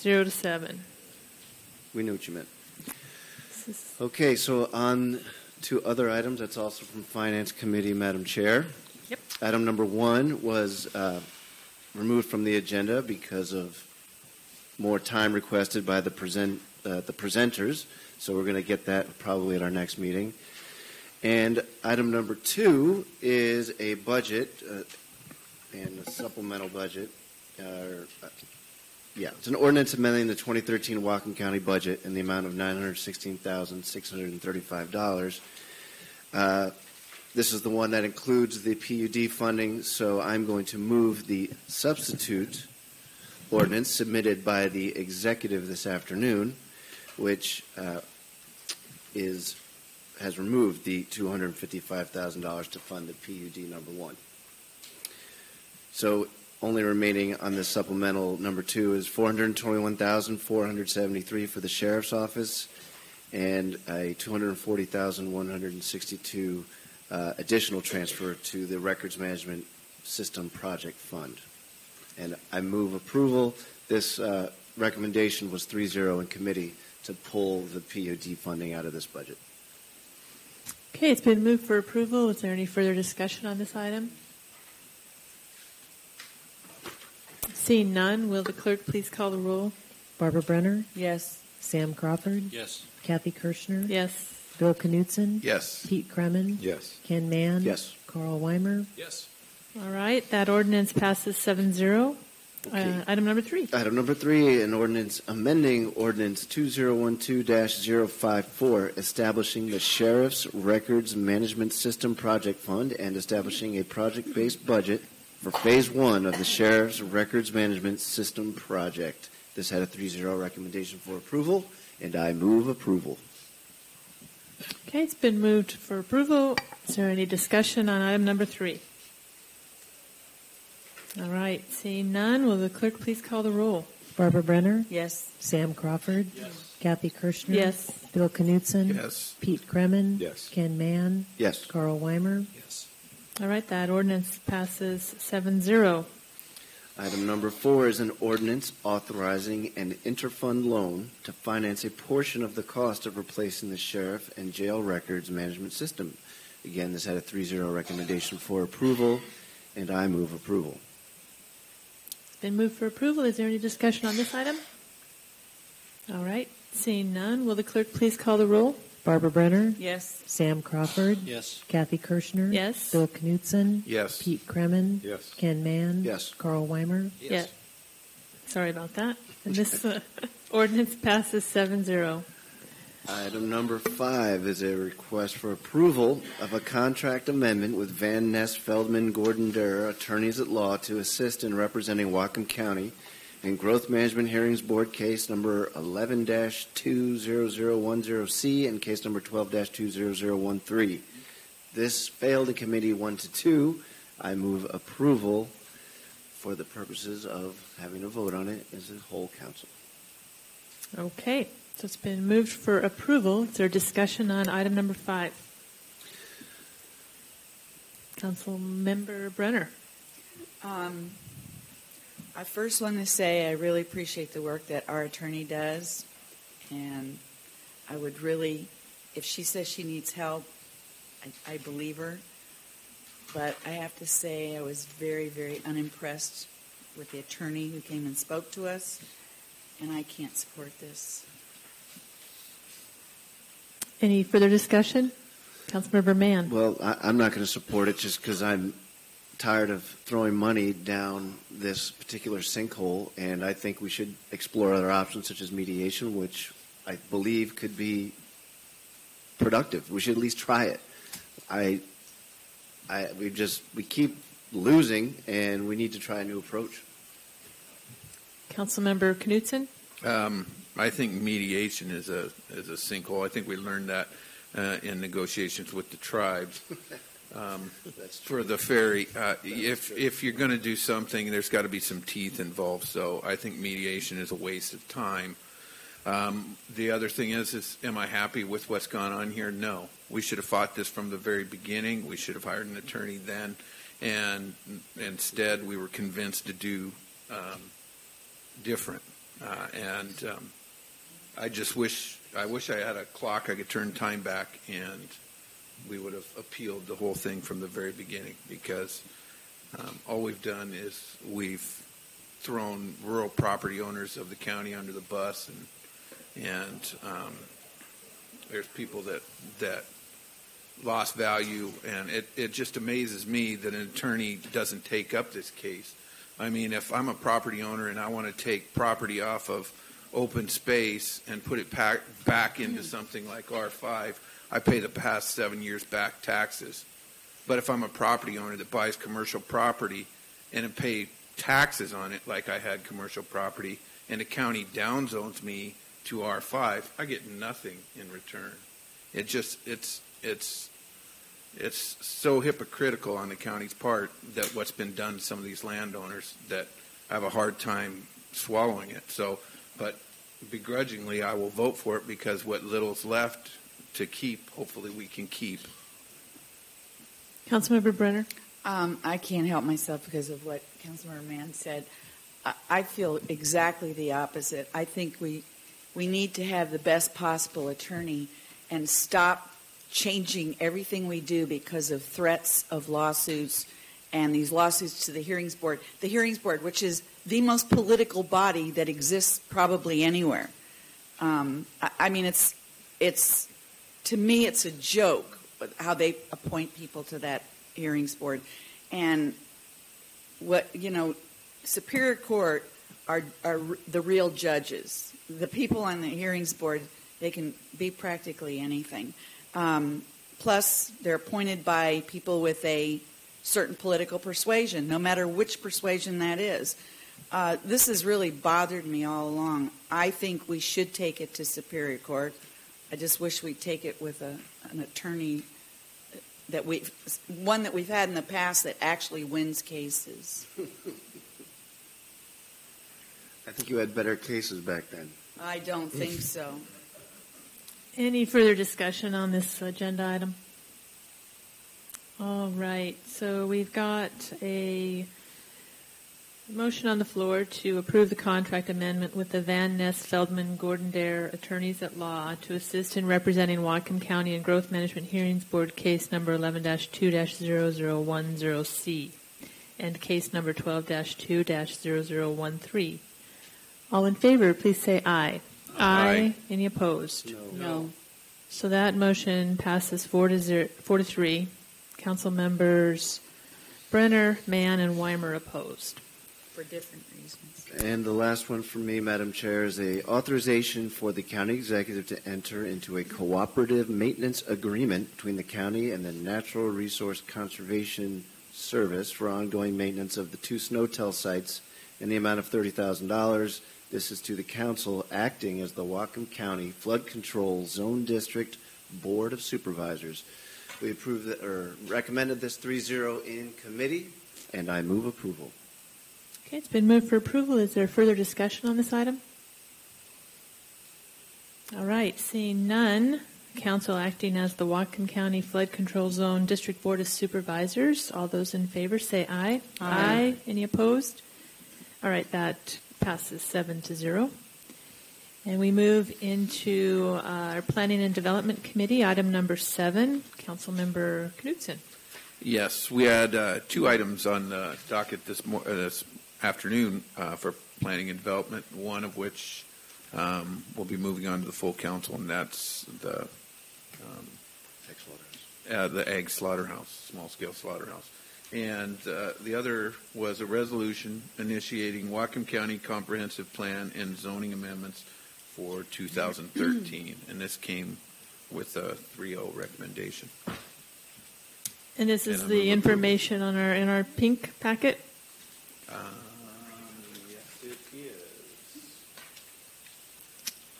0 to 7. We knew what you meant. Okay, so on to other items. That's also from Finance Committee, Madam Chair. Yep. Item number 1 was removed from the agenda because of more time requested by the presenters. So we're going to get that probably at our next meeting. And item number 2 is a budget and a supplemental budget. It's an ordinance amending the 2013 Whatcom County budget in the amount of $916,635. This is the one that includes the PUD funding, so I'm going to move the substitute ordinance submitted by the executive this afternoon, which has removed the $255,000 to fund the PUD number 1. So only remaining on this supplemental number 2 is $421,473 for the sheriff's office and a $240,162 additional transfer to the records management system project fund. And I move approval. This recommendation was 3-0 in committee to pull the PUD funding out of this budget. Okay, it's been moved for approval. Is there any further discussion on this item? Seeing none, will the clerk please call the roll? Barbara Brenner? Yes. Sam Crawford? Yes. Kathy Kershner? Yes. Bill Knutzen? Yes. Pete Kremen? Yes. Ken Man? Yes. Carl Weimer? Yes. All right, that ordinance passes 7-0. Okay. Item number 3. Item number 3, an ordinance amending Ordinance 2012-054, establishing the Sheriff's Records Management System Project Fund and establishing a project-based budget for Phase 1 of the Sheriff's Records Management System Project. This had a 3-0 recommendation for approval, and I move approval. Okay, it's been moved for approval. Is there any discussion on item number 3? All right, seeing none, will the clerk please call the roll? Barbara Brenner? Yes. Sam Crawford? Yes. Kathy Kershner? Yes. Bill Knutzen? Yes. Pete Kremen? Yes. Ken Man? Yes. Carl Weimer? Yes. All right, that ordinance passes 7-0. Item number 4 is an ordinance authorizing an interfund loan to finance a portion of the cost of replacing the sheriff and jail records management system. Again, this had a 3-0 recommendation for approval, and I move approval. Been moved for approval. Is there any discussion on this item? All right. Seeing none, will the clerk please call the roll? Barbara Brenner? Yes. Sam Crawford? Yes. Kathy Kershner? Yes. Bill Knutzen? Yes. Pete Kremen? Yes. Ken Man? Yes. Carl Weimer? Yes. Sorry about that. And this ordinance passes 7-0. Item number 5 is a request for approval of a contract amendment with Van Ness Feldman Gordon Durr, attorneys at law, to assist in representing Whatcom County in Growth Management Hearings Board case number 11-20010C and case number 12-20013. This failed in committee 1-2. I move approval for the purposes of having a vote on it as a whole council. Okay. So it's been moved for approval. Is there discussion on item number 5? Councilmember Brenner. I first want to say I really appreciate the work that our attorney does, and I would really, if she says she needs help, I believe her. But I have to say I was very, very unimpressed with the attorney who came and spoke to us, and I can't support this. Any further discussion? Councilmember Mann. Well, I'm not going to support it just because I'm tired of throwing money down this particular sinkhole, and I think we should explore other options such as mediation, which I believe could be productive. We should at least try it. We keep losing, and we need to try a new approach. Councilmember Knutzen. I think mediation is a sinkhole. I think we learned that in negotiations with the tribes for the ferry. If you're going to do something, there's got to be some teeth involved. So I think mediation is a waste of time. The other thing is am I happy with what's gone on here? No. We should have fought this from the very beginning. We should have hired an attorney then, and instead we were convinced to do different. I wish I had a clock I could turn time back, and we would have appealed the whole thing from the very beginning, because all we've done is we've thrown rural property owners of the county under the bus, and there's people that lost value, and it just amazes me that an attorney doesn't take up this case. I mean, if I'm a property owner and I want to take property off of open space and put it back into something like R5, I pay the past 7 years back taxes. But if I'm a property owner that buys commercial property and pay taxes on it like I had commercial property, and the county downzones me to R5, I get nothing in return. It's so hypocritical on the county's part that what's been done to some of these landowners that I have a hard time swallowing it. So, but begrudgingly, I will vote for it, because what little's left to keep, hopefully we can keep. Councilmember Brenner. I can't help myself because of what Councilmember Mann said. I feel exactly the opposite. I think we need to have the best possible attorney and stop changing everything we do because of threats of lawsuits and these lawsuits to the hearings board. The hearings board, which is the most political body that exists probably anywhere. I mean, it's to me, it's a joke how they appoint people to that hearings board. And Superior Court are the real judges. The people on the hearings board, they can be practically anything. Plus, they're appointed by people with a certain political persuasion, no matter which persuasion that is. This has really bothered me all along. I think we should take it to Superior Court. I just wish we'd take it with an attorney that we've had in the past that actually wins cases. I think you had better cases back then. I don't think so. Any further discussion on this agenda item? All right. So we've got a motion on the floor to approve the contract amendment with the Van Ness Feldman Gordon Dare attorneys at law to assist in representing Whatcom County and Growth Management Hearings Board case number 11-2-0010C and case number 12-2-0013. All in favor, please say aye. Aye. Any opposed? No. So that motion passes 4-3. Council members Brenner, Mann, and Weimer opposed. For different reasons. And the last one for me, Madam Chair, is a authorization for the county executive to enter into a cooperative maintenance agreement between the county and the Natural Resource Conservation Service for ongoing maintenance of the two Snowtell sites in the amount of $30,000. This is to the council acting as the Whatcom County Flood Control Zone District Board of Supervisors. We recommended this 3-0 in committee, and I move approval. Okay, it's been moved for approval. Is there further discussion on this item? All right, seeing none, council acting as the Whatcom County Flood Control Zone District Board of Supervisors. All those in favor say aye. Aye. Any opposed? All right, that passes 7-0. And we move into our Planning and Development Committee, item number 7, Councilmember Knutzen. Yes, we had 2 items on the docket this afternoon for planning and development, one of which will be moving on to the full council, and that's the egg slaughterhouse, small-scale slaughterhouse. And the other was a resolution initiating Whatcom County Comprehensive Plan and zoning amendments for 2013, and this came with a 3-0 recommendation. And this is the information on in our pink packet? Yes, it is.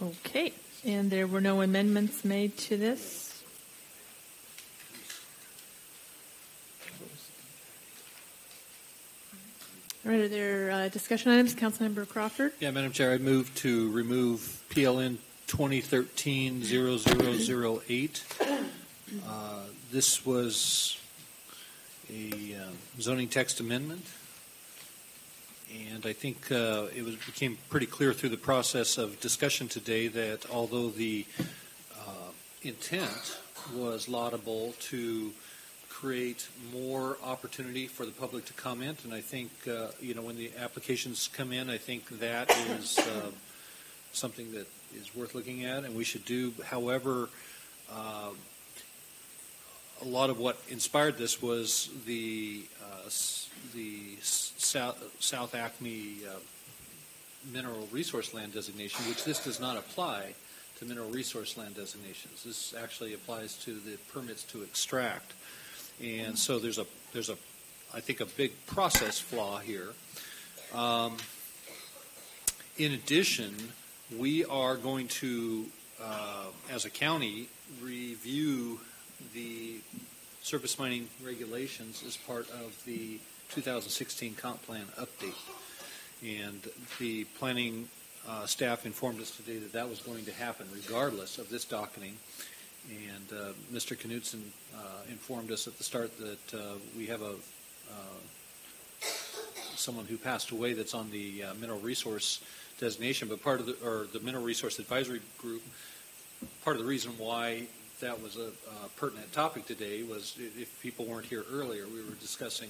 Okay, and there were no amendments made to this? All right, are there discussion items? Councilmember Crawford? Yeah, Madam Chair, I move to remove PLN 2013-0008. This was a zoning text amendment, And I think became pretty clear through the process of discussion today that although the intent was laudable to create more opportunity for the public to comment, and I think when the applications come in, I think that is something that is worth looking at, and we should do. However, a lot of what inspired this was the South Acme mineral resource land designation, which this does not apply to mineral resource land designations. This actually applies to the permits to extract, and so there's I think a big process flaw here. In addition, we are going to, as a county, review the surface mining regulations as part of the 2016 comp plan update. And the planning staff informed us today that that was going to happen regardless of this docketing. And Mr. Knutzen informed us at the start that we have someone who passed away that's on the mineral resource designation, but part of the mineral resource advisory group, part of the reason why that was a pertinent topic today was, if people weren't here earlier, we were discussing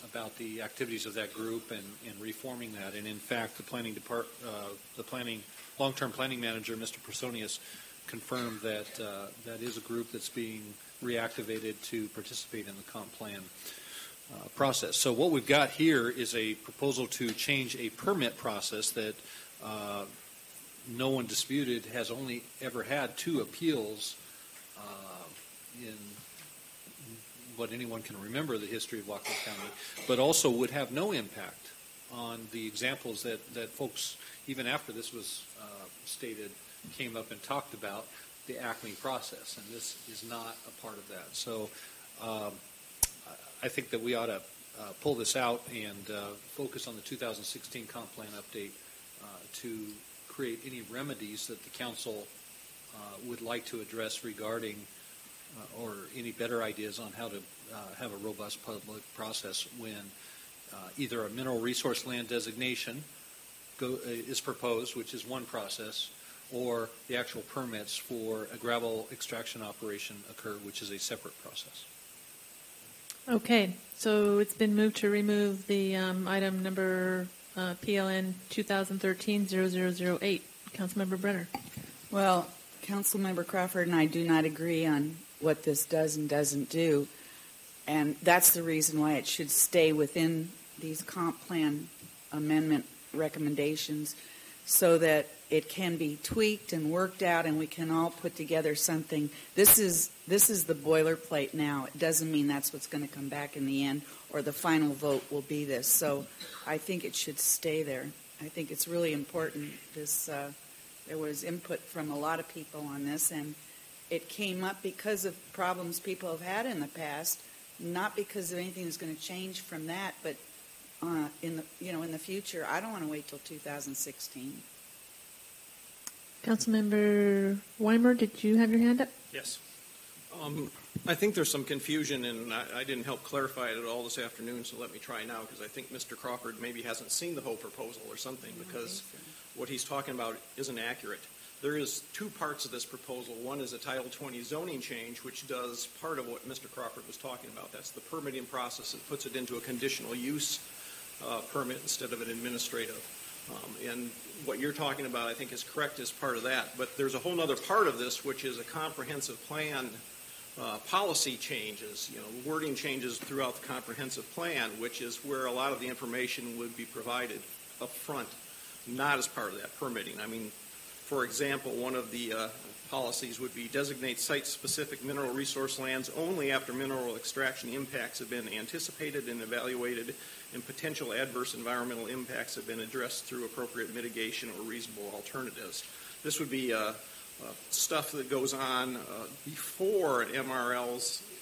about the activities of that group and reforming that. And in fact, the long-term planning manager, Mr. Personius, confirmed that that is a group that's being reactivated to participate in the comp plan process. So what we've got here is a proposal to change a permit process that no one disputed has only ever had 2 appeals in what anyone can remember the history of Whatcom County, but also would have no impact on the examples that folks, even after this was stated, came up and talked about the Acme process, and this is not a part of that. So I think that we ought to pull this out and focus on the 2016 comp plan update to create any remedies that the council would like to address regarding or any better ideas on how to have a robust public process when either a mineral resource land designation is proposed, which is one process, or the actual permits for a gravel extraction operation occur, which is a separate process. Okay, so it's been moved to remove the item number PLN 2013-0008. Councilmember Brenner. Well, Councilmember Crawford and I do not agree on what this does and doesn't do, and that's the reason why it should stay within these comp plan amendment recommendations so that it can be tweaked and worked out and we can all put together something. This is the boilerplate now. It doesn't mean that's what's going to come back in the end or the final vote will be this. So I think it should stay there. I think it's really important. There was input from a lot of people on this, and it came up because of problems people have had in the past, not because of anything that's going to change from that, but in the future. I don't want to wait till 2016. Councilmember Weimer, did you have your hand up? Yes. I think there's some confusion, and I didn't help clarify it at all this afternoon, so let me try now, because I think Mr. Crawford maybe hasn't seen the whole proposal or something, because what he's talking about isn't accurate. There is 2 parts of this proposal. One is a Title 20 zoning change, which does part of what Mr. Crawford was talking about. That's the permitting process that puts it into a conditional use permit instead of an administrative. And what you're talking about, I think, is correct as part of that. But there's a whole other part of this, which is a comprehensive plan policy changes, wording changes throughout the comprehensive plan, which is where a lot of the information would be provided up front, not as part of that permitting. I mean, for example, one of the policies would be designate site-specific mineral resource lands only after mineral extraction impacts have been anticipated and evaluated and potential adverse environmental impacts have been addressed through appropriate mitigation or reasonable alternatives. This would be stuff that goes on before an MRL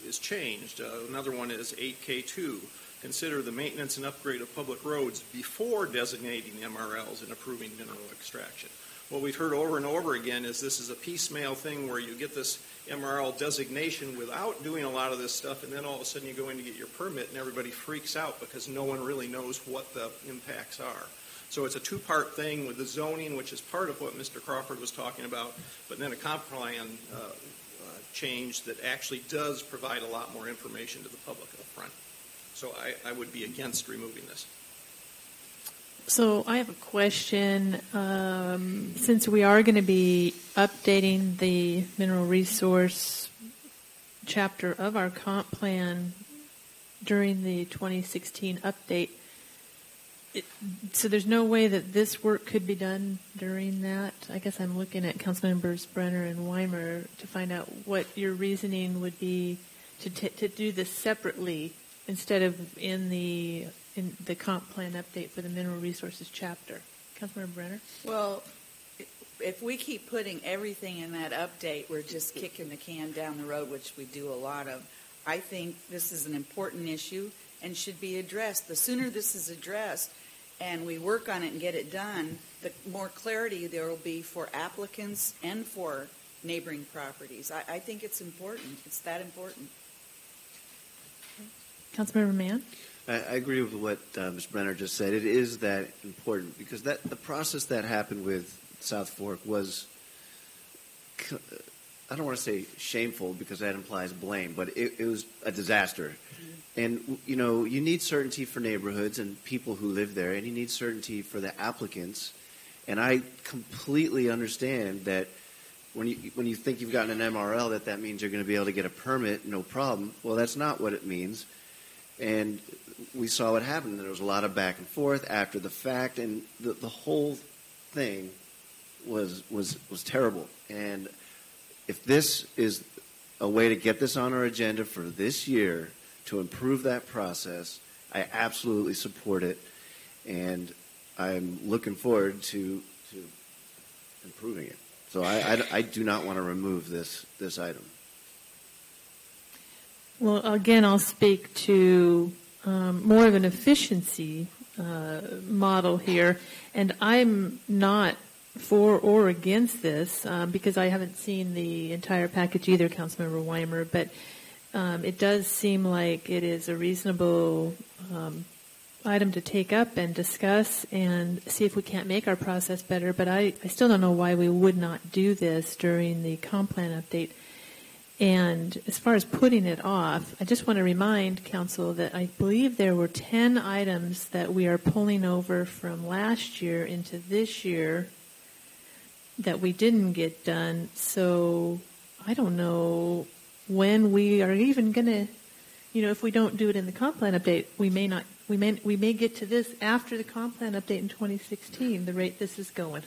is changed. Another one is 8K2. Consider the maintenance and upgrade of public roads before designating MRLs and approving mineral extraction. what we've heard over and over again is this is a piecemeal thing where you get this MRL designation without doing a lot of this stuff, and then all of a sudden you go in to get your permit and everybody freaks out because no one really knows what the impacts are. So it's a two-part thing with the zoning, which is part of what Mr. Crawford was talking about, but then a comp plan change that actually does provide a lot more information to the public up front. So I would be against removing this. So I have a question. Since we are going to be updating the mineral resource chapter of our comp plan during the 2016 update, so there's no way that this work could be done during that? I guess I'm looking at Councilmembers Brenner and Weimer to find out what your reasoning would be to do this separately instead of in the comp plan update for the mineral resources chapter. Councilmember Brenner? Well, if we keep putting everything in that update, we're just kicking the can down the road, which we do a lot of. I think this is an important issue and should be addressed. The sooner this is addressed and we work on it and get it done, the more clarity there will be for applicants and for neighboring properties. I think it's important. It's that important. Councilmember Mann? I agree with what Ms. Brenner just said. It is that important because the process that happened with South Fork was, I don't want to say shameful because that implies blame, but it was a disaster. And, you know, you need certainty for neighborhoods and people who live there, and you need certainty for the applicants. And I completely understand that when you think you've gotten an MRL, that means you're going to be able to get a permit, no problem. Well, that's not what it means. And we saw what happened. There was a lot of back and forth after the fact, and the whole thing was terrible. And if this is a way to get this on our agenda for this year to improve that process, I absolutely support it, and I'm looking forward to improving it. So I do not want to remove this item. Well, again, I'll speak to more of an efficiency model here, and I'm not for or against this because I haven't seen the entire package either, Councilmember Weimer, but it does seem like it is a reasonable item to take up and discuss and see if we can't make our process better, but I still don't know why we would not do this during the comp plan update. And as far as putting it off, I just want to remind Council that I believe there were 10 items that we are pulling over from last year into this year that we didn't get done. So I don't know when we are even going to, if we don't do it in the comp plan update, we may get to this after the comp plan update in 2016, the rate this is going.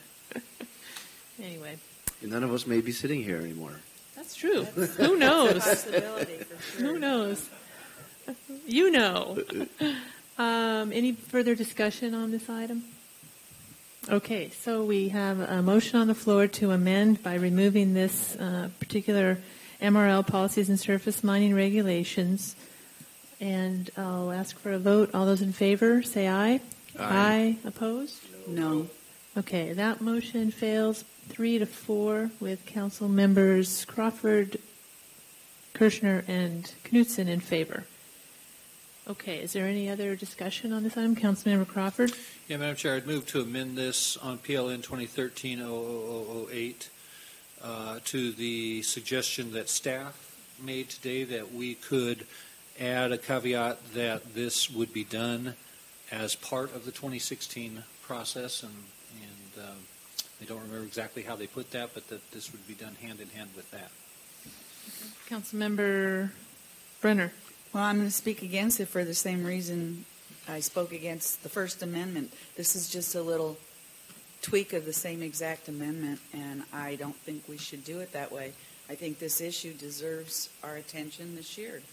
Anyway. And none of us may be sitting here anymore. That's true. Who knows? That's a possibility for sure. Who knows? You know. Any further discussion on this item? Okay, so we have a motion on the floor to amend by removing this particular MRL policies and surface mining regulations. And I'll ask for a vote. All those in favor, say aye. Aye. Opposed? No. Okay, that motion fails 3-4 with Council members Crawford, Kershner, and Knutzen in favor. Okay, is there any other discussion on this item? Councilmember Crawford? Yeah, Madam Chair, I'd move to amend this on PLN 2013-00008 to the suggestion that staff made today that we could add a caveat that this would be done as part of the 2016 process, and I don't remember exactly how they put that, but that this would be done hand in hand with that. Okay. Councilmember Brenner. Well, I'm going to speak against it for the same reason I spoke against the First Amendment. This is just a little tweak of the same exact amendment, and I don't think we should do it that way. I think this issue deserves our attention this year.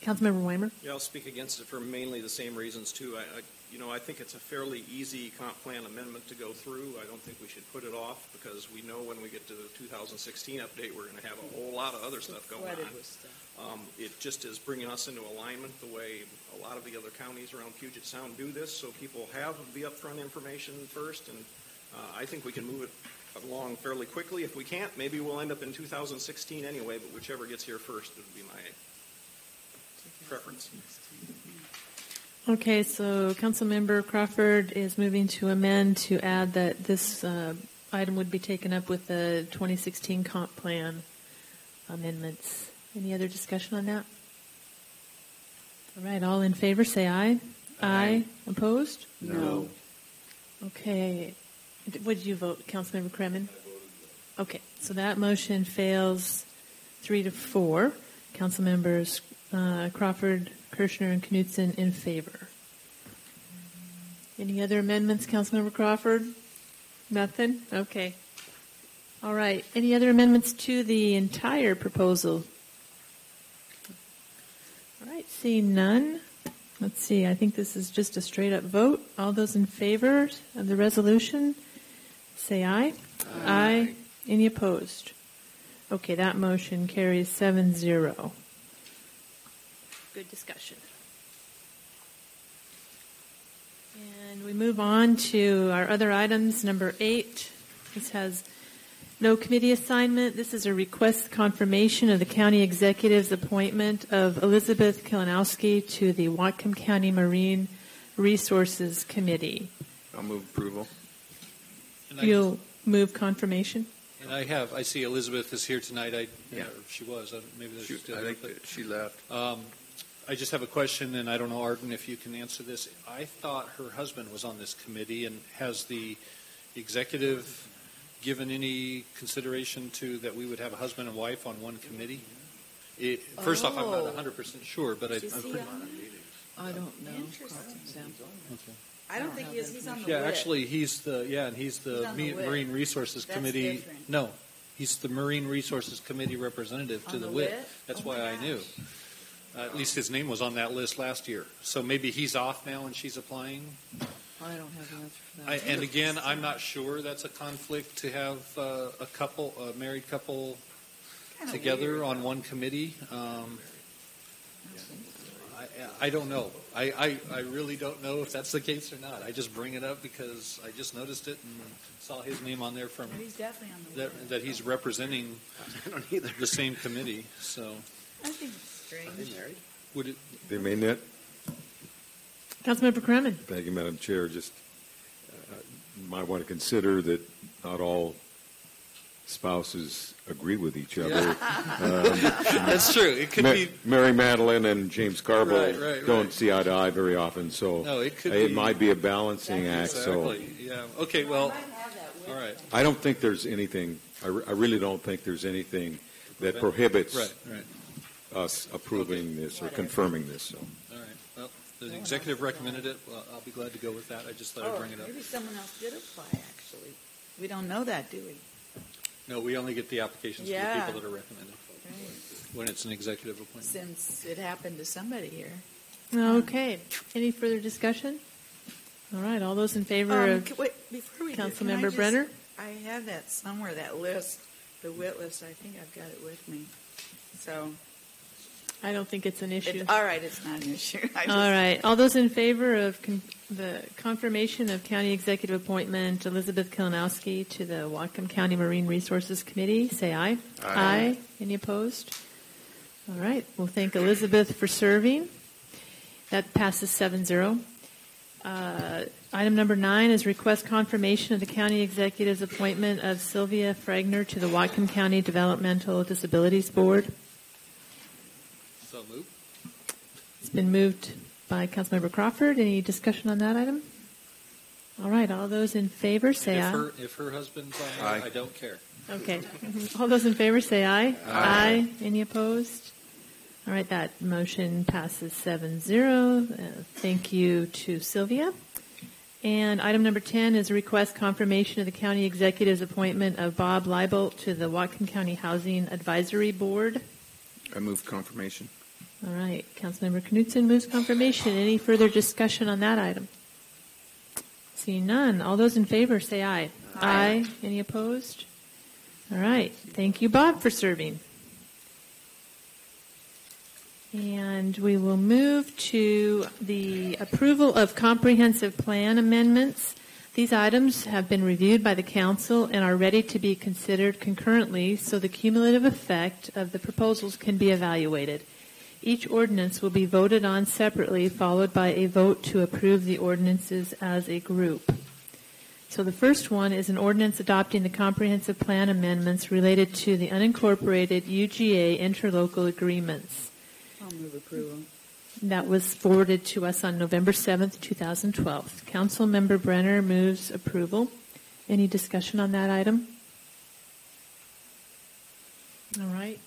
Councilmember Weimer? Yeah, I'll speak against it for mainly the same reasons, too. I think it's a fairly easy comp plan amendment to go through. I don't think we should put it off because we know when we get to the 2016 update, we're going to have a whole lot of other stuff going on. It just is bringing us into alignment the way a lot of the other counties around Puget Sound do this, so people have the upfront information first, and I think we can move it along fairly quickly. If we can't, maybe we'll end up in 2016 anyway, but whichever gets here first would be my preference. Okay, so Councilmember Crawford is moving to amend to add that this item would be taken up with the 2016 comp plan amendments. Any other discussion on that? All right, all in favor say aye. Aye. Opposed? No. Okay. What did you vote, Councilmember Kremen? Okay, so that motion fails 3-4. Councilmembers Crawford, Kershner, and Knutzen in favor. Any other amendments, Councilmember Crawford? Nothing? Okay. All right. Any other amendments to the entire proposal? All right. Seeing none. Let's see. I think this is just a straight-up vote. All those in favor of the resolution, say aye. Aye. Any opposed? Okay, that motion carries 7-0. Good discussion. And we move on to our other items. Number 8, this has no committee assignment. This is a request confirmation of the county executive's appointment of Elizabeth Kalinowski to the Whatcom County Marine Resources Committee. I'll move approval. You'll move confirmation? And I see Elizabeth is here tonight. She was. Maybe there's still. I think she left. I just have a question, and I don't know, Arden, if you can answer this. I thought her husband was on this committee, and has the executive given any consideration to that we would have a husband and wife on one committee? First off, I'm not 100% sure, but I'm pretty. I don't know. Okay. I don't think he is. He's on the Yeah, WIT. actually, he's the He's on the WIT. Marine Resources That's Committee. different. No, he's the Marine Resources Committee representative to On the the WIT. WIT? That's Oh, why my I knew. At least his name was on that list last year. So maybe he's off now and she's applying. I don't have the answer for that. And again, I'm not sure that's a conflict to have a married couple Kinda together weird. on one committee. I don't know. I really don't know if that's the case or not. I just bring it up because I just noticed it and saw his name on there from But he's definitely on the WIT. that he's representing I don't either. the same committee. So I think it's strange. Are they married? would it? They may not. Councilmember Kremen. Thank you, Madam Chair. Just might want to consider that not all spouses agree with each other. That's true. It could be. Mary Madeline and James Carbo Right. don't see eye to eye very often, so No, it could be. might be a balancing act. Exactly. Yeah. Okay. Well. I might have that WIT. All right. So I don't think there's anything. I really don't think there's anything that prohibits Right. us approving this or confirming this. So. All right. Well, the executive recommended it. Well, I'll be glad to go with that. I just thought I'd bring it up. Maybe someone else did apply, actually. We don't know that, do we? No, we only get the applications for Yeah. the people that are recommended when it's an executive appointment. Since it happened to somebody here. Okay. Any further discussion? All right. All those in favor of Wait, before we do, can I Councilmember just- Brenner? I have that somewhere, that list, the WIT list. I think I've got it with me. So, I don't think it's an issue. all right, it's not an issue. I just, All right. All those in favor of the confirmation of county executive appointment Elizabeth Kalinowski to the Whatcom County Marine Resources Committee, say aye. Aye. Any opposed? All right. We'll thank Elizabeth for serving. That passes 7-0. Item number 9 is request confirmation of the county executive's appointment of Sylvia Fragner to the Whatcom County Developmental Disabilities Board. So move. It's been moved by Councilmember Crawford. Any discussion on that item? All right. All those in favor say aye. If her husband's on there, Aye. I don't care. Okay. All those in favor say aye. Aye. Any opposed? All right. That motion passes 7-0. Thank you to Sylvia. And item number 10 is a request confirmation of the county executive's appointment of Bob Leibolt to the Whatcom County Housing Advisory Board. I move confirmation. All right. Councilmember Knutzen moves confirmation. Any further discussion on that item? Seeing none. All those in favor say aye. Aye. Any opposed? All right. Thank you, Bob, for serving. And we will move to the approval of comprehensive plan amendments. These items have been reviewed by the council and are ready to be considered concurrently so the cumulative effect of the proposals can be evaluated. Each ordinance will be voted on separately, followed by a vote to approve the ordinances as a group. So the first one is an ordinance adopting the comprehensive plan amendments related to the unincorporated UGA interlocal agreements. I'll move approval. That was forwarded to us on November 7th, 2012. Councilmember Brenner moves approval. Any discussion on that item? All right.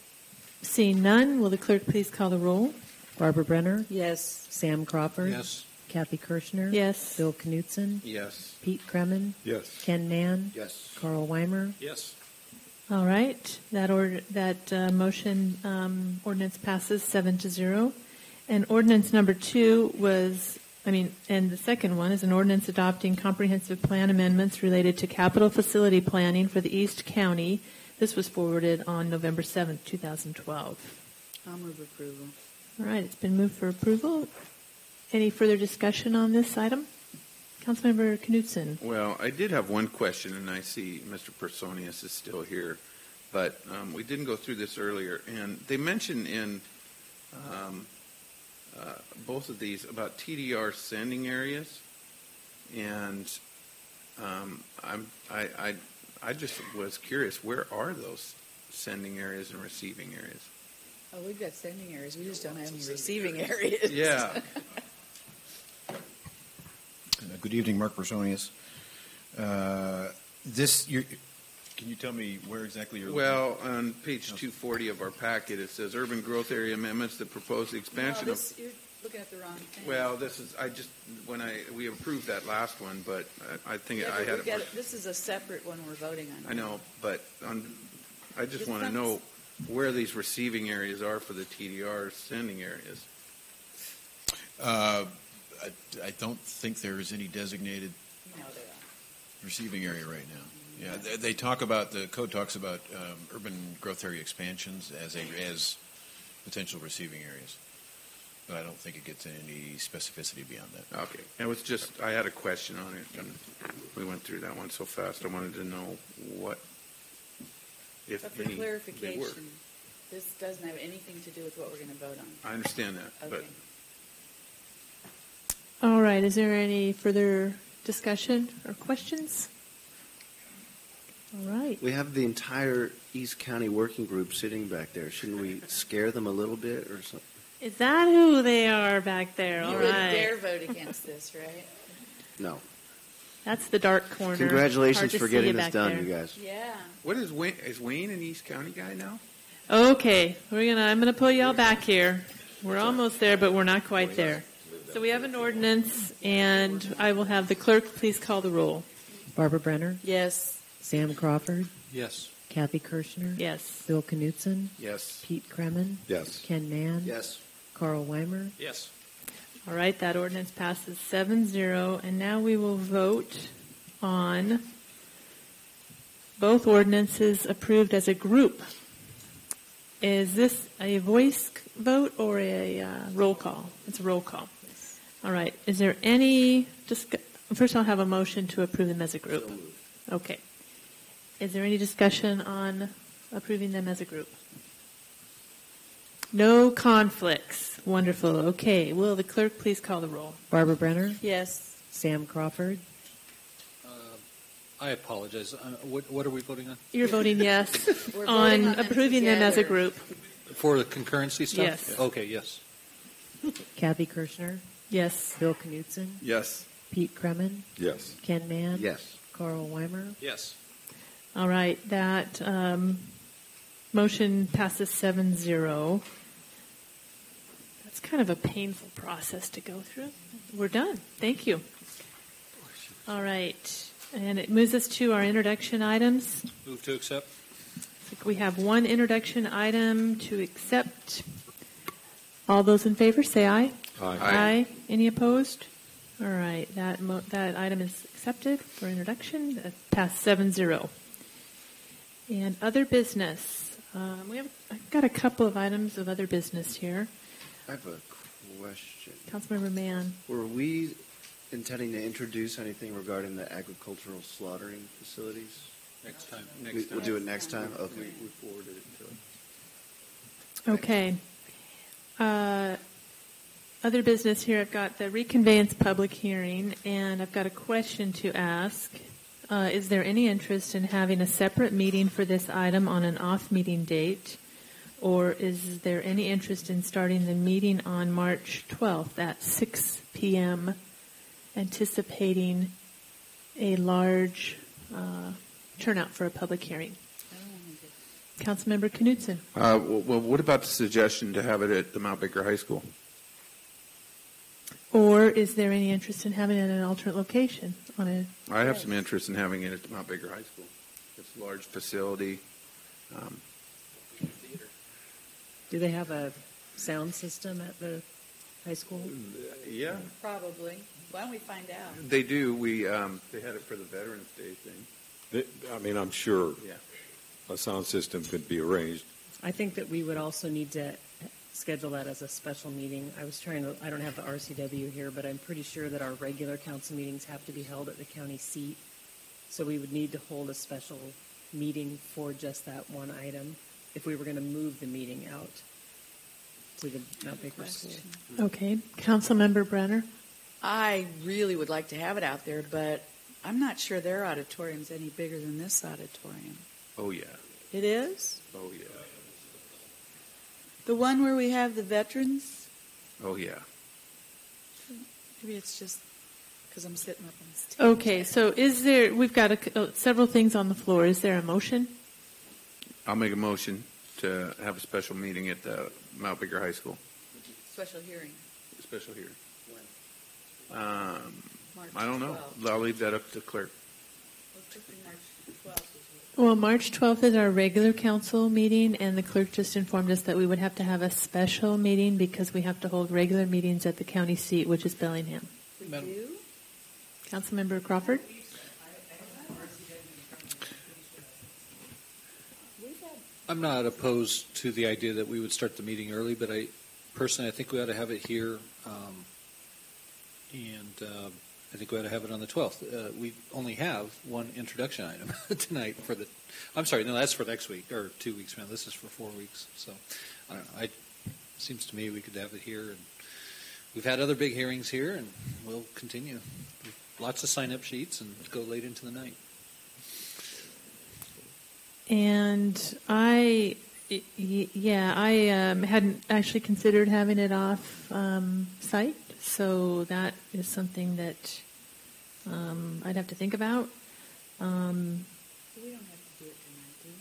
Seeing none, will the clerk please call the roll? Barbara Brenner, Yes. Sam Crawford, Yes. Kathy Kershner, Yes. Bill Knutzen, Yes. Pete Kremen, Yes. Ken Man, Yes. Carl Weimer, Yes. All right. That ordinance passes 7-0. And ordinance number 2 and the second one is an ordinance adopting comprehensive plan amendments related to capital facility planning for the East County. This was forwarded on November 7th, 2012. I'll move approval. All right. It's been moved for approval. Any further discussion on this item? Councilmember Knutzen. Well, I did have one question, and I see Mr. Personius is still here, but we didn't go through this earlier. And they mentioned in both of these about TDR sending areas, and I just was curious, where are those sending areas and receiving areas? Oh, we've got sending areas. We just don't have any receiving areas. Yeah. Good evening, Mark Personius. Can you tell me where exactly you're looking? Well, on page 240 of our packet, it says urban growth area amendments that propose the expansion No, of. you're looking at the wrong thing. Well, this is we approved that last one, but I think Yeah, I but had it. this is a separate one we're voting on. I know, but I just This want to comes- know where these receiving areas are for the TDR sending areas. I don't think there is any designated No, they are. receiving area right now. Yeah, they talk about, the code talks about urban growth area expansions as potential receiving areas, but I don't think it gets any specificity beyond that. Okay, it was just I had a question on it, and we went through that one so fast. I wanted to know what, if But for any, they were. clarification, this doesn't have anything to do with what we're going to vote on. I understand that, but Okay. All right. Is there any further discussion or questions? All right. We have the entire East County working group sitting back there. Shouldn't we scare them a little bit or something? Is that who they are back there? You All would right. dare vote against this, right? No. That's the dark corner. Congratulations Hard to for see getting you this back done, there. you guys. Yeah. what is Wayne? Is Wayne an East County guy now? Okay, I'm gonna pull y'all back here. We're almost there, but we're not quite there. So we have an ordinance, and I will have the clerk please call the roll. Barbara Brenner, Yes. Sam Crawford, Yes. Kathy Kershner, Yes. Bill Knutzen, Yes. Pete Kremen, Yes. Ken Man, Yes. Carl Weimer, Yes. All right, that ordinance passes 7-0, and now we will vote on both ordinances approved as a group. Is this a voice vote or a roll call? It's a roll call. All right. Is there any first I'll have a motion to approve them as a group. Okay. Is there any discussion on approving them as a group? No conflicts. Wonderful. Okay. Will the clerk please call the roll? Barbara Brenner, Yes. Sam Crawford, I apologize. What are we voting on? You're voting yes We're voting on on them approving them as a together. group. For the concurrency stuff? Yes. Okay, yes. Kathy Kershner, Yes. Bill Knutzen, Yes. Pete Kremen, Yes. Ken Man, Yes. Carl Weimer, Yes. All right. That motion passes 7-0. That's kind of a painful process to go through. We're done. Thank you. All right. And it moves us to our introduction items. Move to accept? We have one introduction item to accept. All those in favor, say aye. Aye. Any opposed? All right. That item is accepted for introduction. That passed 7-0. And other business. I've got a couple of items of other business here. I have a question. Councilmember Mann. Were we intending to introduce anything regarding the agricultural slaughtering facilities? Next time. We'll do it next time? Okay. We forwarded it to them. Okay. Other business here, I've got the reconveyance public hearing, and I've got a question to ask. Is there any interest in having a separate meeting for this item on an off-meeting date, or is there any interest in starting the meeting on March 12th at 6 p.m., anticipating a large turnout for a public hearing? Councilmember Knutzen. Well, what about the suggestion to have it at the Mount Baker High School? Or is there any interest in having it at an alternate location? I have some interest in having it at the Mount Baker High School. It's a large facility. Do they have a sound system at the high school? Yeah, Probably. Why don't we find out? they do. They had it for the Veterans Day thing. I mean, I'm sure Yeah. a sound system could be arranged. I think that we would also need to schedule that as a special meeting. I don't have the RCW here, but I'm pretty sure that our regular council meetings have to be held at the county seat. So we would need to hold a special meeting for just that one item if we were going to move the meeting out to the Mount Baker School. Okay. Councilmember Brenner. I really would like to have it out there, but I'm not sure their auditorium's any bigger than this auditorium. Oh, yeah. It is? Oh, yeah. The one where we have the veterans? Oh, yeah. Maybe it's just because I'm sitting up on the stage. Okay, so we've got several things on the floor. Is there a motion? I'll make a motion to have a special meeting at the Mount Baker High School. Special hearing. Special hearing. March I don't know. 12th. I'll leave that up to the clerk. March 12th. Well, March 12th is our regular council meeting, and the clerk just informed us that we would have to have a special meeting because we have to hold regular meetings at the county seat, which is Bellingham. We Madam- do? Councilmember Crawford? I'm not opposed to the idea that we would start the meeting early, but I think we ought to have it here, and I think we ought to have it on the 12th. We only have one introduction item tonight for the. I'm sorry, no, that's for next week or 2 weeks from now. This is for 4 weeks. So, I don't know. It seems to me we could have it here, and we've had other big hearings here, and we'll continue. Lots of sign-up sheets and go late into the night. And I hadn't actually considered having it off site, so that is something that I'd have to think about. We don't have to do it tonight,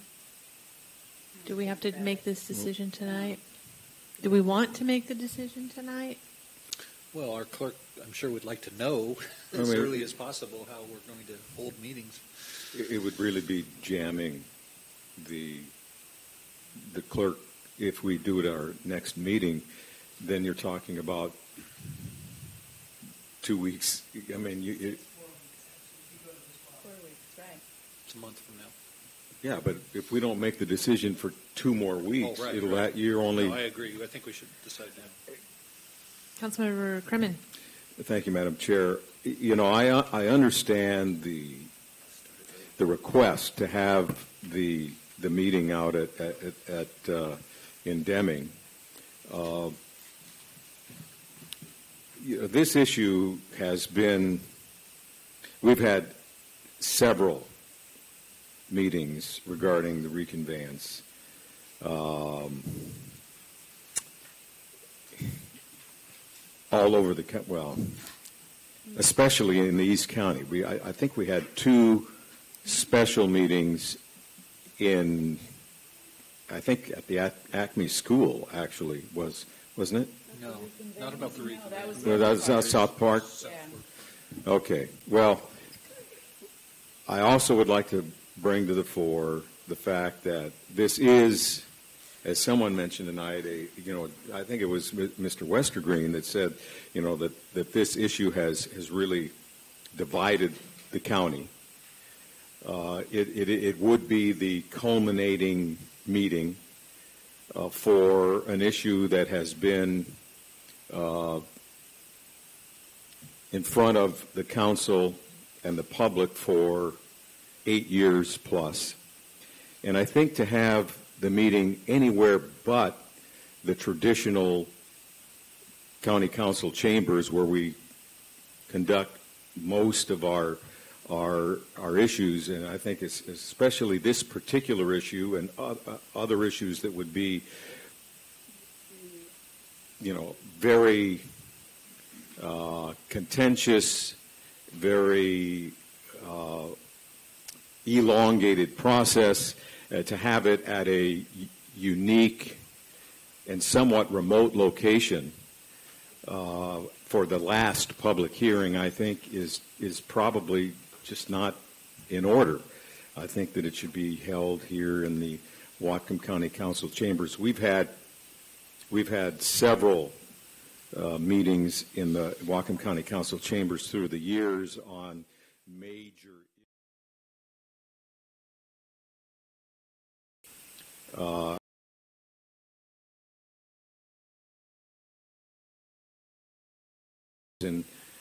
Do we have to make this decision tonight? Do we want to make the decision tonight? Well, our clerk, I'm sure, would like to know as early as possible how we're going to hold meetings. It would really be jamming the clerk. If we do it at our next meeting, then you're talking about 2 weeks. I mean, 4 weeks, right. It's a month from now. yeah, but if we don't make the decision for 2 more weeks, right, it'll right. you're only. No, I agree. I think we should decide now. Councilmember Kremen. Thank you, Madam Chair. You know, I understand the request to have the meeting out in Deming. This issue has been. We've had several meetings regarding the reconveyance. All over especially in the East County. I think we had 2 special meetings I think at the Acme School, actually, wasn't it? No, not about the region. No, that was South Park? Yeah. Okay. Well, I also would like to bring to the fore the fact that this is, as someone mentioned tonight, I think it was Mr. Westergreen that said, that this issue has really divided the county. It would be the culminating meeting for an issue that has been in front of the council and the public for 8 years plus. And I think to have the meeting anywhere but the traditional county council chambers where we conduct most of our issues, and I think it's especially this particular issue and other issues that would be, very contentious, very elongated process, to have it at a unique and somewhat remote location for the last public hearing, I think is probably just not in order. I think that it should be held here in the Whatcom County Council chambers. We've had several meetings in the Whatcom County Council chambers through the years on major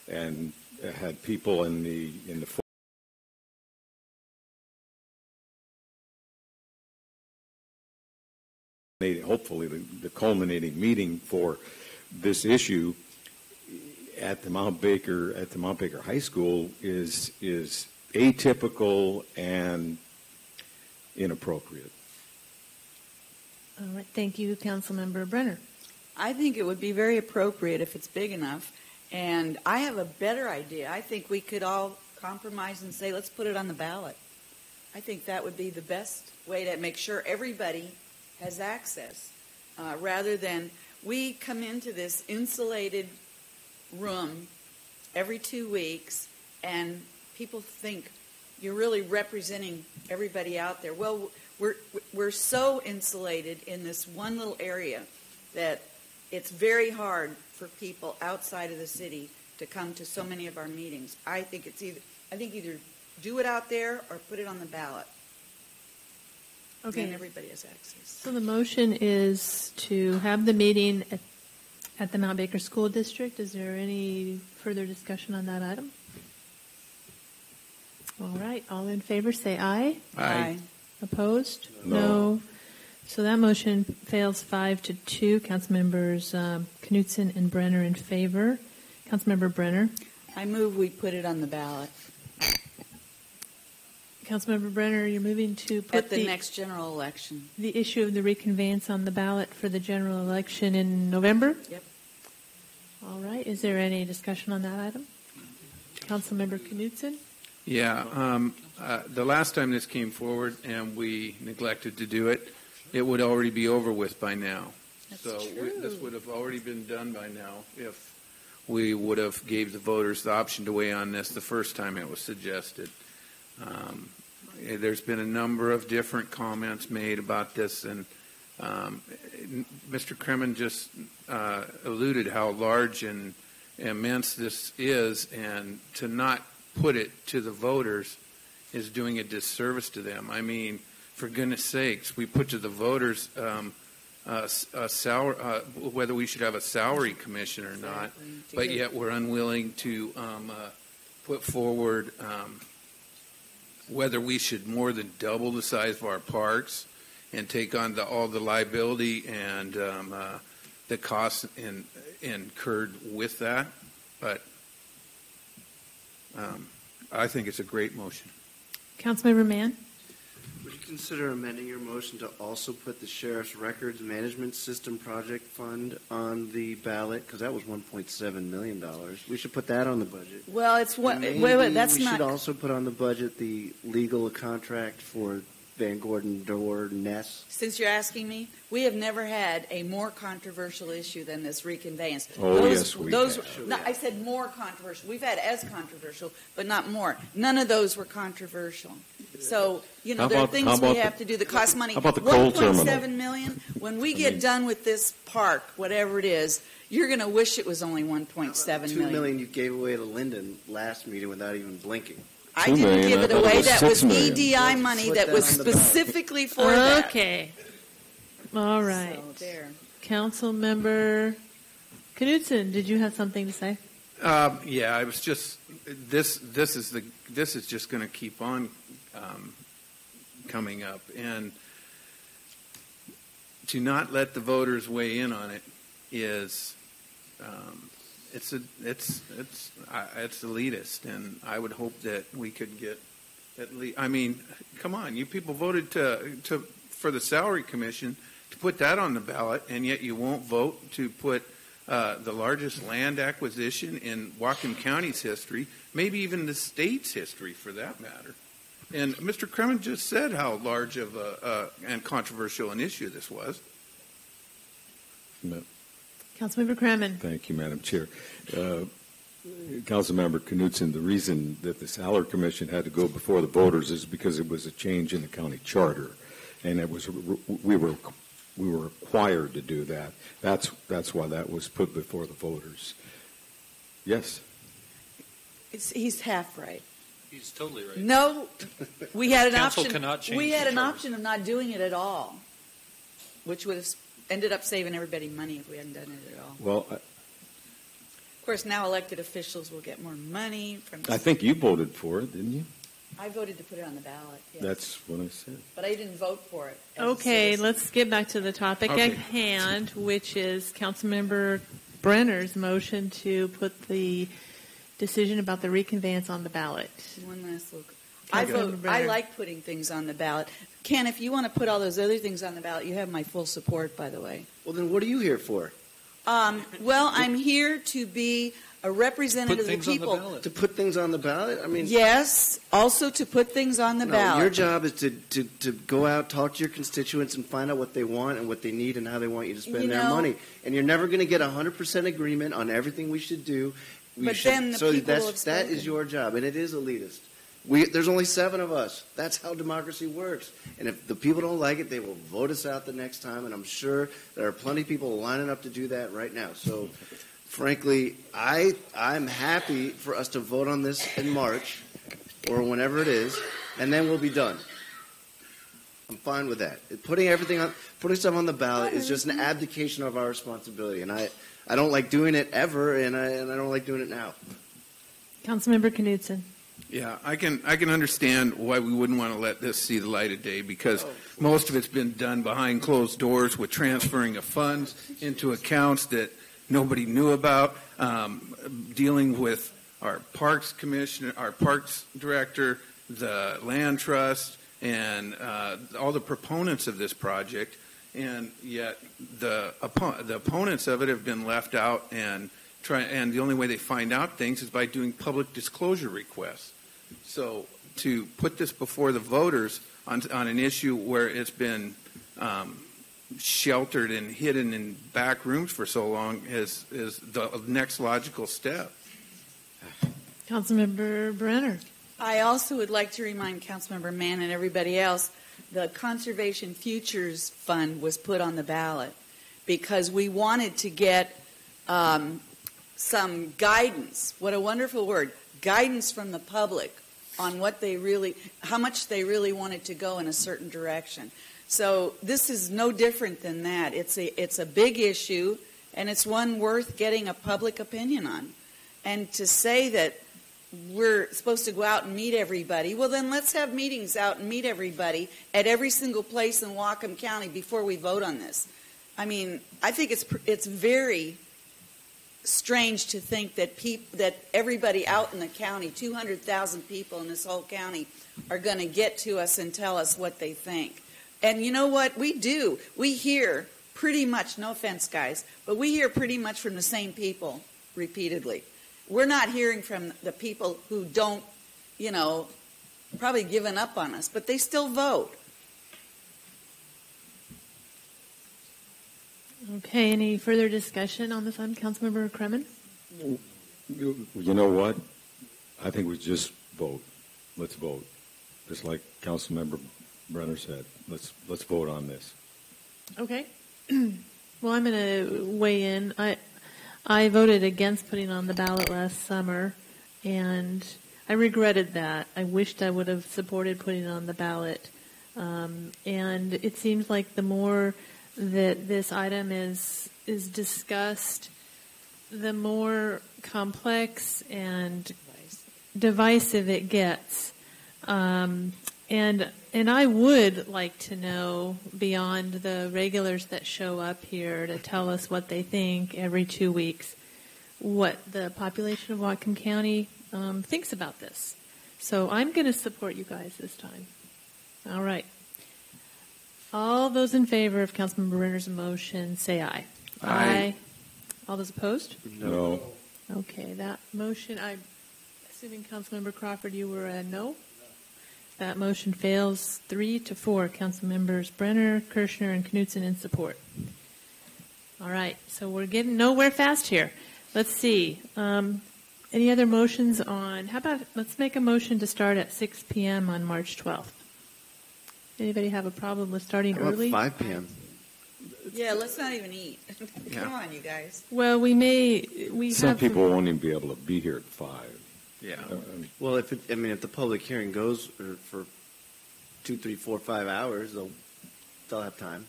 and had people in the hopefully the culminating meeting for this issue at the Mount Baker High School is atypical and inappropriate. All right. Thank you, Councilmember Brenner. I think it would be very appropriate if it's big enough. And I have a better idea. I think we could all compromise and say, let's put it on the ballot. I think that would be the best way to make sure everybody has access, rather than we come into this insulated room every 2 weeks and people think you're really representing everybody out there. Well, we're so insulated in this one little area that it's very hard for people outside of the city to come to so many of our meetings. I think either do it out there or put it on the ballot. Okay. And everybody has access. So the motion is to have the meeting at the Mount Baker School District. Is there any further discussion on that item? All right. All in favor say aye. Aye. Opposed? No. So that motion fails 5-2. Councilmembers Knutzen and Brenner in favor. Councilmember Brenner. I move we put it on the ballot. Councilmember Brenner, you're moving to put at the next general election. The issue of the reconveyance on the ballot for the general election in November? Yep. All right. Is there any discussion on that item? Councilmember Knutzen? Yeah. The last time this came forward and we neglected to do it, it would already be over with by now. That's so true. This would have already been done by now if we would have gave the voters the option to weigh on this the first time it was suggested. There's been a number of different comments made about this, and Mr. Kremen just alluded how large and immense this is, and to not put it to the voters is doing a disservice to them. I mean, for goodness sakes, we put to the voters a salary, whether we should have a salary commission or not, but yet we're unwilling to put forward whether we should more than double the size of our parks and take on all the liability and the costs incurred with that. But I think it's a great motion. Councilmember Mann? Would you consider amending your motion to also put the Sheriff's Records Management System Project Fund on the ballot? Because that was $1.7 million. We should put that on the budget. Well, it's what. Wait, that's we not. We should also put on the budget the legal contract for Van Gordon Door Ness. Since you're asking me, we have never had a more controversial issue than this reconveyance. Oh, yes, we have. No, I said more controversial. We've had as controversial, but not more. None of those were controversial. So, there are things we have to do that cost money. How about the coal terminal? $1.7 million. When we get done with this park, whatever it is, you're going to wish it was only $1.7 million. $2 million you gave away to Linden last meeting without even blinking. I didn't give it away. That was EDI money Put that that was on the ballot. specifically for that. Okay. All right. So, there. Councilmember Knutzen, did you have something to say? Yeah, I was just this is just going to keep on coming up, and to not let the voters weigh in on it is it's elitist, and I would hope that we could get at least. I mean, come on, you people voted for the salary commission to put that on the ballot, and yet you won't vote to put the largest land acquisition in Whatcom County's history, maybe even the state's history for that matter. And Mr. Kremen just said how large of and controversial an issue this was. Councilmember Kremen. Thank you, Madam Chair. Councilmember Knutzen, the reason that the Salary Commission had to go before the voters is because it was a change in the county charter, and it was we were required to do that. That's why that was put before the voters. Yes. He's half right. He's totally right. No, we had an Council option. cannot change We had the an charter. option of not doing it at all, which would have ended up saving everybody money if we hadn't done it at all. Well, Of course, now elected officials will get more money from. I think you voted for it, didn't you? I voted to put it on the ballot. Yes. That's what I said. But I didn't vote for it. as a Okay, citizen. let's get back to the topic Okay. at hand, which is Councilmember Brenner's motion to put the decision about the reconveyance on the ballot. One last look. Councilmember I Brenner. like putting things on the ballot. Ken, if you want to put all those other things on the ballot, you have my full support, by the way. Well, then what are you here for? Well, I'm here to be a representative Put of the things on the people. ballot. To put things on the ballot? I mean, Yes, also to put things on the no, ballot. your job is to go out, talk to your constituents, and find out what they want and what they need and how they want you to spend You their know- money. And you're never going to get 100% agreement on everything we should do. But then the people will have that spoken. is your job, and it is elitist. There's only 7 of us. That's how democracy works. And if the people don't like it, they will vote us out the next time. And I'm sure there are plenty of people lining up to do that right now. So, frankly, I'm happy for us to vote on this in March or whenever it is, and then we'll be done. I'm fine with that. Putting stuff on the ballot is just an abdication of our responsibility, and I don't like doing it ever, and I don't like doing it now. Councilmember Knutzen. Yeah, I can understand why we wouldn't want to let this see the light of day, because most of it's been done behind closed doors with transferring of funds into accounts that nobody knew about, dealing with our parks commissioner, our parks director, the land trust, and all the proponents of this project, and yet the opponents of it have been left out, and the only way they find out things is by doing public disclosure requests. So to put this before the voters on an issue where it's been sheltered and hidden in back rooms for so long is the next logical step. Councilmember Brenner. I also would like to remind Councilmember Mann and everybody else, the Conservation Futures Fund was put on the ballot because we wanted to get some guidance. What a wonderful word. Guidance from the public on how much they really wanted to go in a certain direction. So this is no different than that. It's a big issue, and it's one worth getting a public opinion on. And to say that we're supposed to go out and meet everybody, well, then let's have meetings out and meet everybody at every single place in Whatcom County before we vote on this. I mean, I think it's very strange to think that that everybody out in the county, 200,000 people in this whole county, are going to get to us and tell us what they think. And you know what? We do. We hear pretty much, no offense, guys, but we hear pretty much from the same people repeatedly. We're not hearing from the people who don't, probably given up on us, but they still vote. Okay, any further discussion on this item? Councilmember Kremen? You know what? I think we just vote. Let's vote. Just like Councilmember Brenner said. Let's vote on this. Okay. Well, I'm going to weigh in. I voted against putting on the ballot last summer, and I regretted that. I wished I would have supported putting it on the ballot. And it seems like the more that this item is discussed, the more complex and divisive it gets. And I would like to know, beyond the regulars that show up here to tell us what they think every 2 weeks, what the population of Whatcom County thinks about this. So I'm going to support you guys this time. All right. All those in favor of Councilmember Brenner's motion, say aye. Aye. All those opposed? No. Okay, that motion, I'm assuming Councilmember Crawford, you were a no? That motion fails 3-4. Councilmembers Brenner, Kershner, and Knutzen in support. All right, so we're getting nowhere fast here. Let's see. Any other motions on, how about, let's make a motion to start at 6 p.m. on March 12th. Anybody have a problem with starting How about early? 5 p.m.? Yeah, let's not even eat. Come on, you guys. Well, we Some have people won't even be able to be here at 5. Yeah. Well, if the public hearing goes for 2, 3, 4, 5 hours, they'll have time.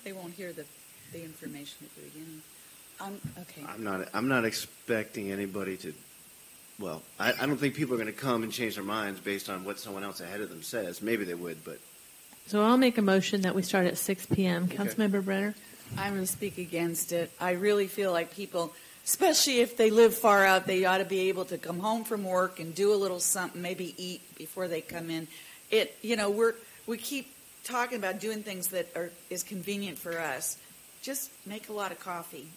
They won't hear the information at the beginning. Okay. I'm not expecting anybody to. Well, I don't think people are going to come and change their minds based on what someone else ahead of them says. Maybe they would, but. So I'll make a motion that we start at 6 p.m. Okay. Councilmember Brenner? I'm going to speak against it. I really feel like people, especially if they live far out, they ought to be able to come home from work and do a little something, maybe eat before they come in. We keep talking about doing things that is convenient for us. Just make a lot of coffee.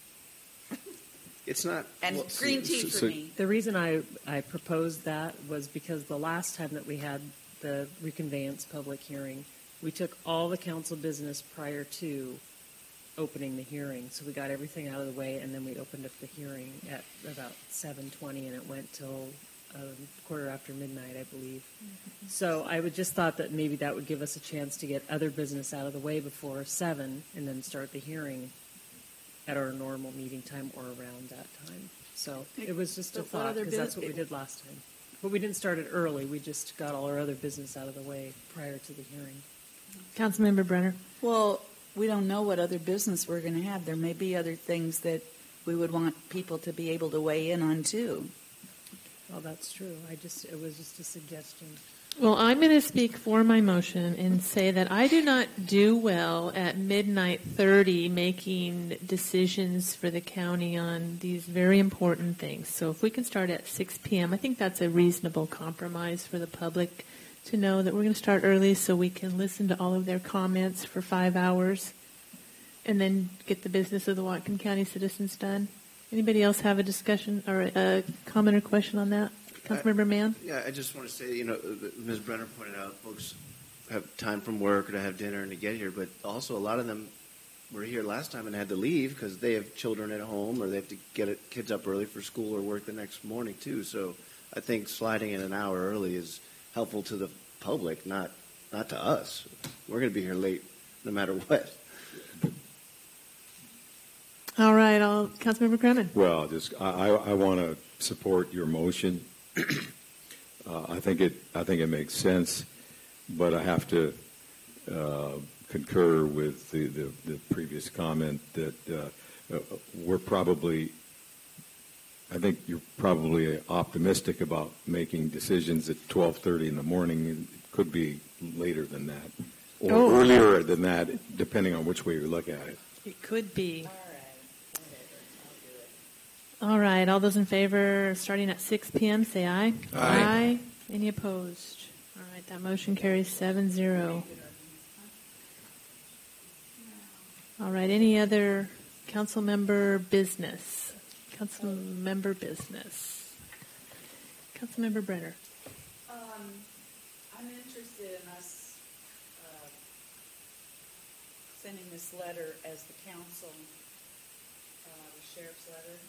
It's not. And green tea for me. The reason I proposed that was because the last time that we had the reconveyance public hearing, we took all the council business prior to opening the hearing. So we got everything out of the way, and then we opened up the hearing at about 7:20, and it went till quarter after midnight, I believe. Mm-hmm. So I would just thought that maybe that would give us a chance to get other business out of the way before 7, and then start the hearing at our normal meeting time or around that time. So it was just a thought, because that's what we did last time. But we didn't start it early. We just got all our other business out of the way prior to the hearing. Councilmember Brenner? Well, we don't know what other business we're going to have. There may be other things that we would want people to be able to weigh in on, too. Well, that's true. It was just a suggestion. Well, I'm going to speak for my motion and say that I do not do well at midnight 30 making decisions for the county on these very important things. So if we can start at 6 p.m., I think that's a reasonable compromise for the public to know that we're going to start early so we can listen to all of their comments for 5 hours and then get the business of the Whatcom County citizens done. Anybody else have a discussion or a comment or question on that? Councilmember Mann? Yeah, I just want to say, Ms. Brenner pointed out folks have time from work or to have dinner and to get here, but also a lot of them were here last time and had to leave because they have children at home or they have to get kids up early for school or work the next morning, too. So I think sliding in an hour early is helpful to the public, not to us. We're going to be here late no matter what. All right, Councilmember Kremen. Well, I want to support your motion. I think it makes sense, but I have to concur with the previous comment that I think you're probably optimistic about making decisions at 12:30 in the morning. It could be later than that, or earlier than that, depending on which way you look at it. It could be. All right, all those in favor starting at 6 p.m., say aye. Aye. Any opposed? All right, that motion carries 7-0. All right, any other councilmember business? Councilmember Brenner. I'm interested in us sending this letter as the council, the sheriff's letter.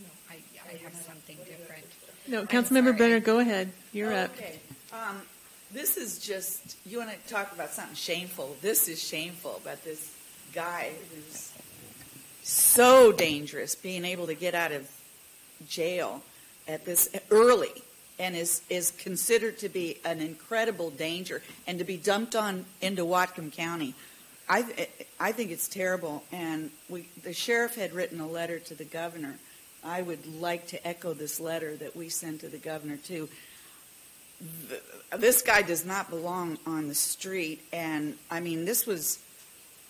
No, I have something different. No, Councilmember Brenner, go ahead. You're up. Okay. This is just, you want to talk about something shameful. This is shameful about this guy who's so dangerous, being able to get out of jail at this early and is considered to be an incredible danger and to be dumped on into Whatcom County. I think it's terrible. And the sheriff had written a letter to the governor I would like to echo this letter that we sent to the governor, too. This guy does not belong on the street, and, I mean,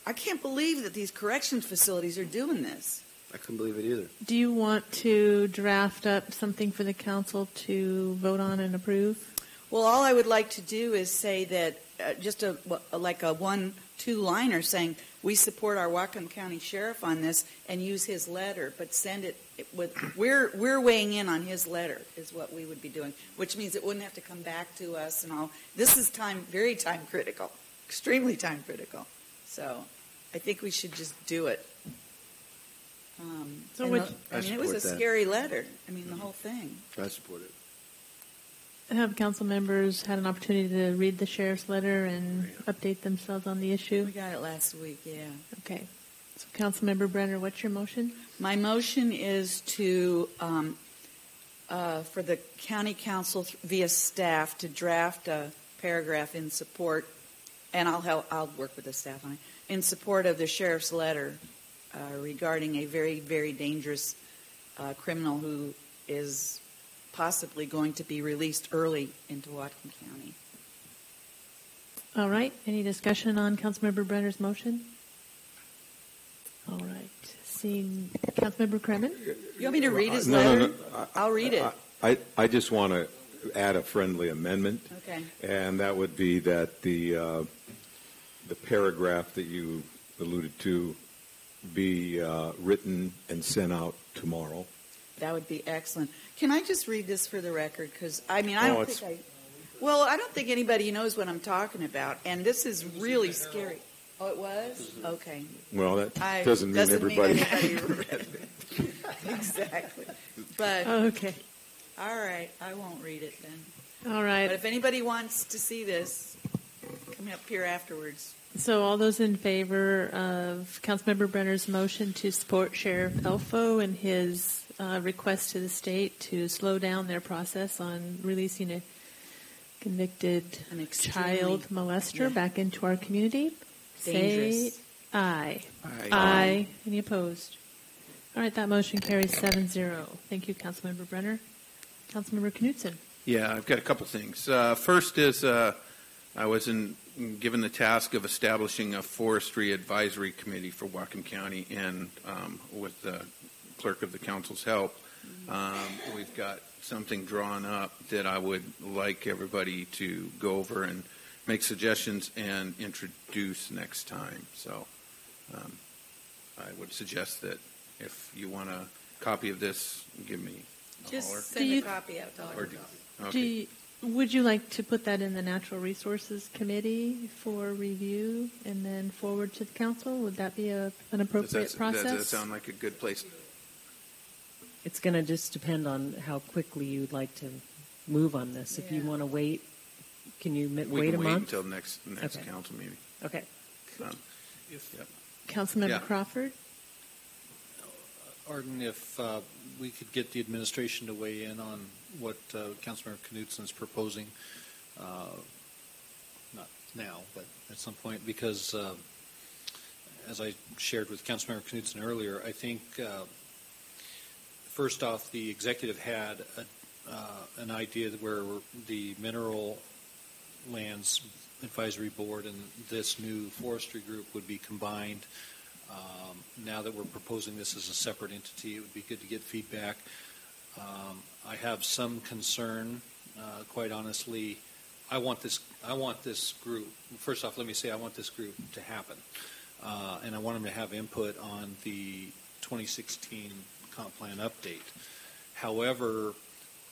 I can't believe that these corrections facilities are doing this. I couldn't believe it either. Do you want to draft up something for the council to vote on and approve? Well, all I would like to do is say that just like a 1-2-liner saying we support our Whatcom County Sheriff on this and use his letter, but send it with we're weighing in on his letter is what we would be doing, which means it wouldn't have to come back to us and all. This is very time critical, extremely time critical. So I think we should just do it. It was a scary letter. I mean, the whole thing. I support it. Have council members had an opportunity to read the sheriff's letter and update themselves on the issue? We got it last week, yeah. Okay. So, Councilmember Brenner, what's your motion? My motion is to, for the county council via staff to draft a paragraph in support, and I'll work with the staff on it, in support of the sheriff's letter regarding a very, very dangerous criminal who is possibly going to be released early into Whatcom County. All right. Any discussion on Councilmember Brenner's motion? All right. Seeing Councilmember Kremen? You want me to read his letter? No. I'll read it. I just want to add a friendly amendment. Okay. And that would be that the paragraph that you alluded to be written and sent out tomorrow. That would be excellent. Can I just read this for the record? Because, I mean, I don't think anybody knows what I'm talking about. And this is really scary. Oh, it was? Okay. Well, that doesn't mean everybody read it. Exactly. But, okay. All right. I won't read it then. All right. But if anybody wants to see this, come up here afterwards. So all those in favor of Councilmember Brenner's motion to support Sheriff Elfo and his request to the state to slow down their process on releasing a convicted child molester back into our community, dangerous. Say aye. Aye. Aye. Any opposed? All right, that motion carries 7-0. Thank you, Councilmember Brenner. Councilmember Knutzen. Yeah, I've got a couple things. First is I was given the task of establishing a forestry advisory committee for Whatcom County, and with the clerk of the council's help, we've got something drawn up that I would like everybody to go over and make suggestions and introduce next time. So I would suggest that if you want a copy of this, give me a holler. Just send a copy out to all of us. Okay. Would you like to put that in the Natural Resources Committee for review and then forward to the council? Would that be an appropriate process? Does that sound like a good place? It's going to just depend on how quickly you'd like to move on this. If you want to wait, can you wait a month? We can wait until next council meeting. Okay. Councilmember Crawford? Arden, if we could get the administration to weigh in on what Councilmember Knutsen's proposing, not now, but at some point, because as I shared with Councilmember Knutzen earlier, I think first off, the executive had an idea where the Mineral Lands Advisory Board and this new forestry group would be combined. Now that we're proposing this as a separate entity, it would be good to get feedback. I have some concern, quite honestly. I want this group. First off, let me say I want this group to happen, and I want them to have input on the 2016 comp plan update. However,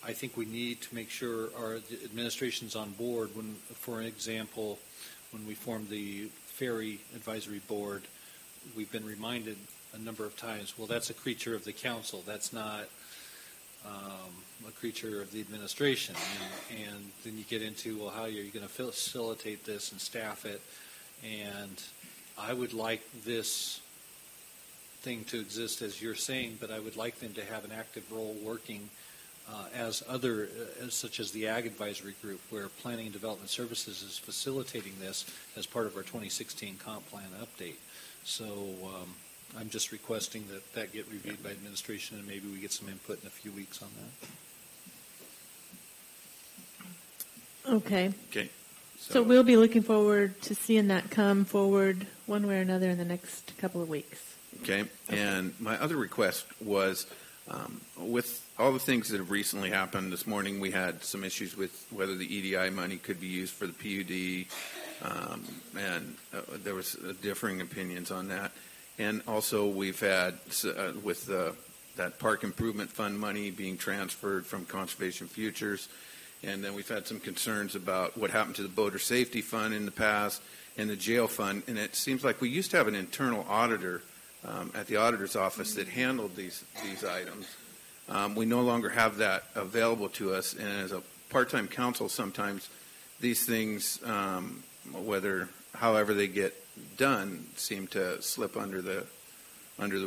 I think we need to make sure our administration's on board. When, for example, when we formed the Ferry Advisory Board, we've been reminded a number of times, well, that's a creature of the council. That's not a creature of the administration. And then you get into, well, how are you going to facilitate this and staff it? And I would like this thing to exist as you're saying, but I would like them to have an active role working such as the Ag Advisory Group, where Planning and Development Services is facilitating this as part of our 2016 comp plan update. So I'm just requesting that that get reviewed by administration, and maybe we get some input in a few weeks on that. Okay. Okay. So we'll be looking forward to seeing that come forward one way or another in the next couple of weeks. Okay. And my other request was, with all the things that have recently happened, this morning we had some issues with whether the EDI money could be used for the PUD, and there was differing opinions on that. And also we've had, with that park improvement fund money being transferred from Conservation Futures, and then we've had some concerns about what happened to the boater safety fund in the past and the jail fund. And it seems like we used to have an internal auditor at the auditor's office that handled these items. We no longer have that available to us, and as a part-time counsel, sometimes these things, however they get done, seem to slip under the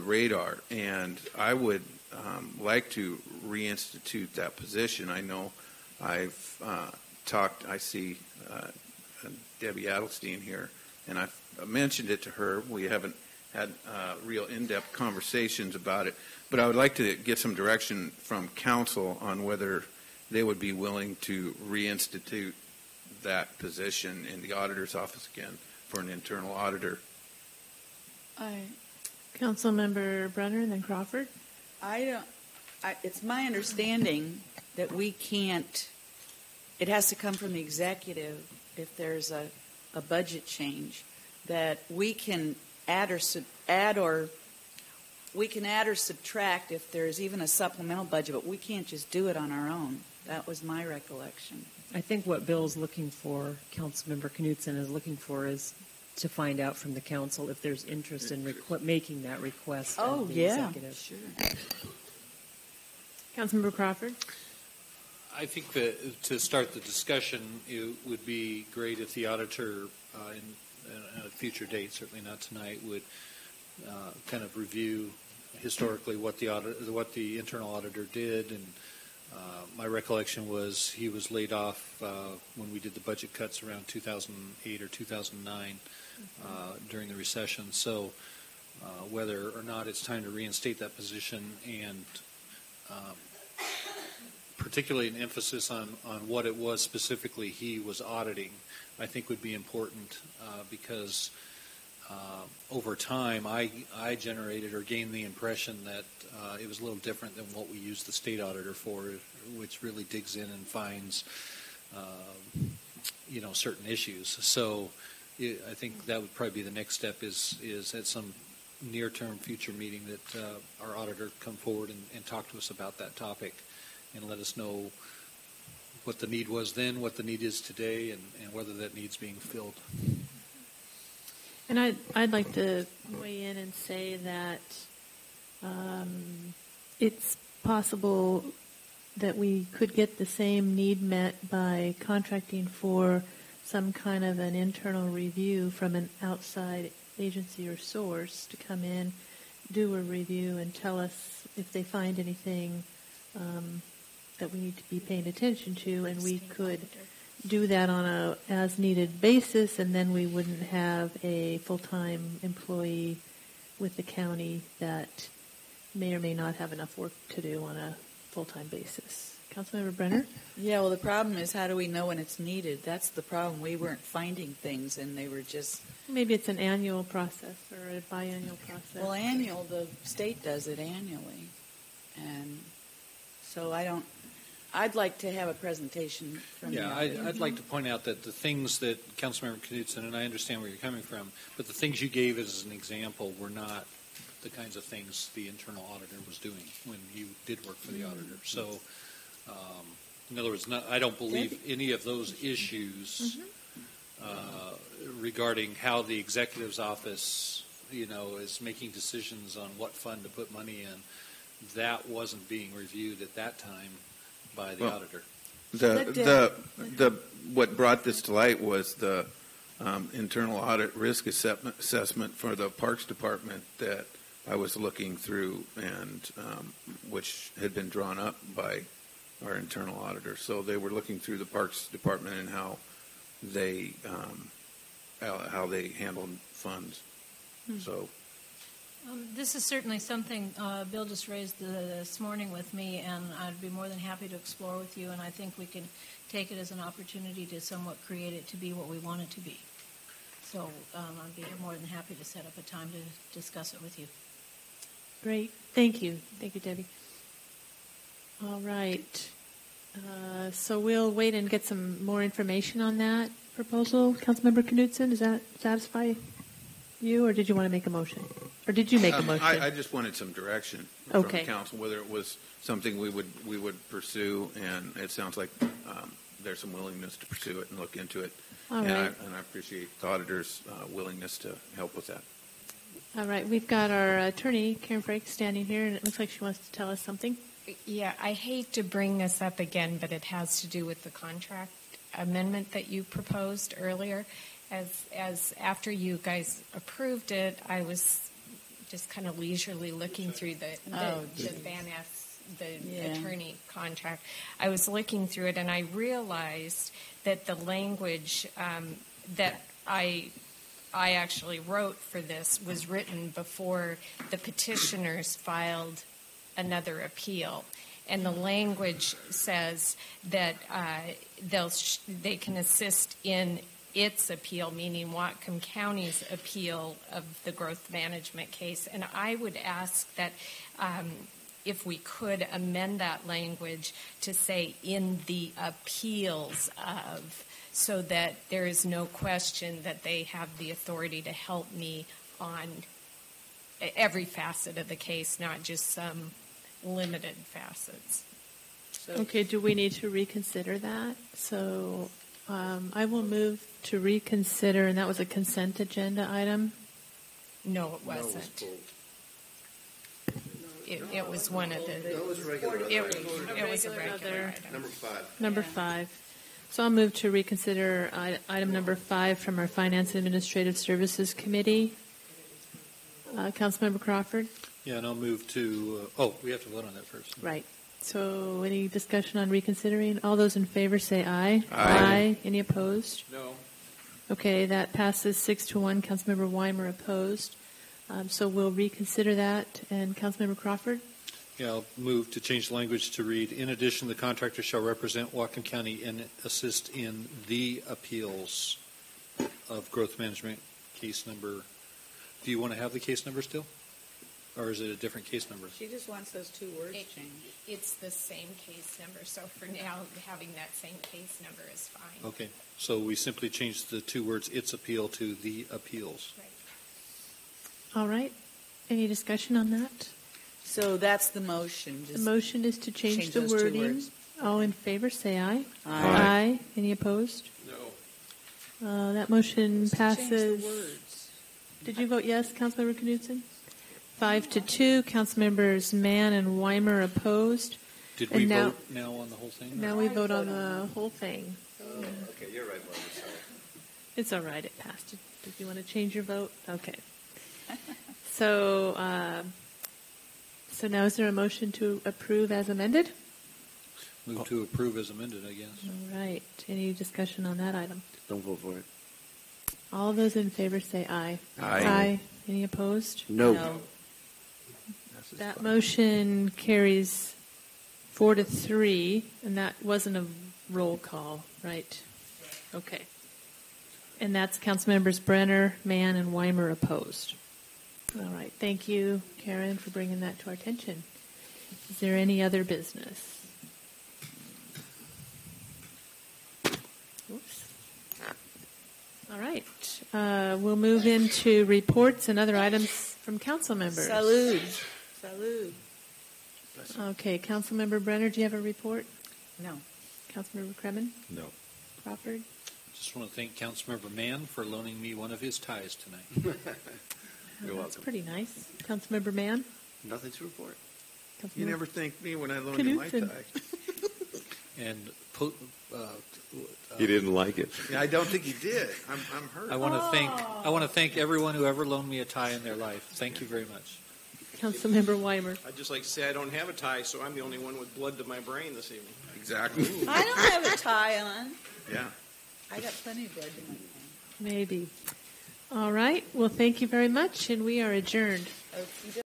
radar. And I would like to reinstitute that position. I know I've talked. I see Debbie Adelstein here, and I've mentioned it to her. We haven't had real in-depth conversations about it, but I would like to get some direction from council on whether they would be willing to reinstitute that position in the auditor's office again for an internal auditor. Councilmember Brenner and then Crawford. It's my understanding that we can't. It has to come from the executive if there's a budget change, that we can add or subtract if there's even a supplemental budget, but we can't just do it on our own. That was my recollection. I think what Bill's looking for, Councilmember Knutzen is looking for, is to find out from the council if there's interest in making that request. Oh, of the yeah, executive. sure. Councilmember Crawford. I think that to start the discussion, it would be great if the auditor, in a future date, certainly not tonight, would kind of review historically what the internal auditor did. And my recollection was he was laid off when we did the budget cuts around 2008 or 2009 during the recession. So whether or not it's time to reinstate that position, and particularly an emphasis on what it was specifically he was auditing, I think would be important because over time I generated or gained the impression that it was a little different than what we use the state auditor for, which really digs in and finds certain issues. So I think that would probably be the next step is at some near-term future meeting that our auditor come forward and talk to us about that topic and let us know what the need was then, what the need is today, and whether that need's being filled. And I'd like to weigh in and say that it's possible that we could get the same need met by contracting for some kind of an internal review from an outside agency or source to come in, do a review, and tell us if they find anything that we need to be paying attention to, and we could do that on a as-needed basis, and then we wouldn't have a full-time employee with the county that may or may not have enough work to do on a full-time basis. Councilmember Brenner? Yeah, well, the problem is how do we know when it's needed? That's the problem. We weren't finding things, and they were just... Maybe it's an annual process or a biannual process. Well, annual, the state does it annually. And so I'd like to have a presentation from you. Yeah, I'd like to point out that the things that Councilmember Knutzen, and I understand where you're coming from, but the things you gave as an example were not the kinds of things the internal auditor was doing when you did work for the auditor. So, in other words, I don't believe any of those issues regarding how the executive's office, is making decisions on what fund to put money in, that wasn't being reviewed at that time by the auditor. What brought this to light was the internal audit risk assessment for the Parks Department that I was looking through, and which had been drawn up by our internal auditor. So they were looking through the Parks Department and how they handled funds. So This is certainly something Bill just raised this morning with me, and I'd be more than happy to explore with you, and I think we can take it as an opportunity to somewhat create it to be what we want it to be. So I'd be more than happy to set up a time to discuss it with you. Great. Thank you. Thank you, Debbie. All right. So we'll wait and get some more information on that proposal. Councilmember Knutzen, does that satisfy you, or did you want to make a motion? Or did you make a motion? I just wanted some direction from the council, whether it was something we would pursue, and it sounds like there's some willingness to pursue it and look into it. All right. And I appreciate the auditor's willingness to help with that. All right. We've got our attorney, Karen Frake, standing here, and it looks like she wants to tell us something. Yeah, I hate to bring this up again, but it has to do with the contract amendment that you proposed earlier. As after you guys approved it, I was just kind of leisurely looking through the Van Ness, attorney contract. I was looking through it, and I realized that the language that I actually wrote for this was written before the petitioners filed another appeal. And the language says that they can assist in its appeal, meaning Whatcom County's appeal of the growth management case. And I would ask that if we could amend that language to say in the appeals of, so that there is no question that they have the authority to help me on every facet of the case, not just some limited facets. Okay, do we need to reconsider that? So I will move to reconsider, and that was a consent agenda item? No, it wasn't. It was one of the... That was regular. It was a regular item. Number 5. Number 5. So I'll move to reconsider item number 5 from our Finance and Administrative Services Committee. Councilmember Crawford? Yeah, and I'll move to, we have to vote on that first. Right. So any discussion on reconsidering? All those in favor say aye. Aye. Any opposed? No. Okay, that passes 6-1. Councilmember Weimer opposed. So we'll reconsider that. And Councilmember Crawford? Yeah, I'll move to change the language to read, in addition, the contractor shall represent Whatcom County and assist in the appeals of growth management case number. Do you want to have the case number still? Or is it a different case number? She just wants those 2 words changed. It's the same case number, so for now, having that same case number is fine. Okay, so we simply changed the 2 words, its appeal, to the appeals. Right. All right. Any discussion on that? So that's the motion. The motion is to change the those 2 wording. words. All in favor, say aye. Aye. Any opposed? No. That motion Change the passes. words. Did you vote yes, Councilmember Knutzen? 5-2. Councilmembers Mann and Weimer opposed. Did we And now- vote now on the whole thing? Now we vote on the whole thing. Okay, you're right, Barbara. Sorry. It's all right. It passed. Did you want to change your vote? Okay. So now is there a motion to approve as amended? Move to approve as amended, I guess. All right. Any discussion on that item? Don't vote for it. All those in favor say aye. Aye. Any opposed? No. That motion carries 4-3, and that wasn't a roll call, right? Okay. And that's Councilmembers Brenner, Mann, and Weimer opposed. All right. Thank you, Karen, for bringing that to our attention. Is there any other business? Oops. All right. We'll move into reports and other items from council members. Salud. Salud. Okay. Councilmember Brenner, do you have a report? No. Councilmember Kremen? No. Crawford? Just want to thank Councilmember Mann for loaning me one of his ties tonight. You're That's welcome. pretty nice. Councilmember Mann? Nothing to report. You Councilmember- never thanked me when I loaned you my Knudsen. tie. And He didn't like it. Yeah, I don't think he did. I'm hurt. I want to thank everyone who ever loaned me a tie in their life. Thank you very much. Councilmember Weimer? I'd just like to say I don't have a tie, so I'm the only one with blood to my brain this evening. Exactly. I don't have a tie on. Yeah. I got plenty of blood in my hand. Maybe. All right. Well, thank you very much, and we are adjourned. Okey-doke.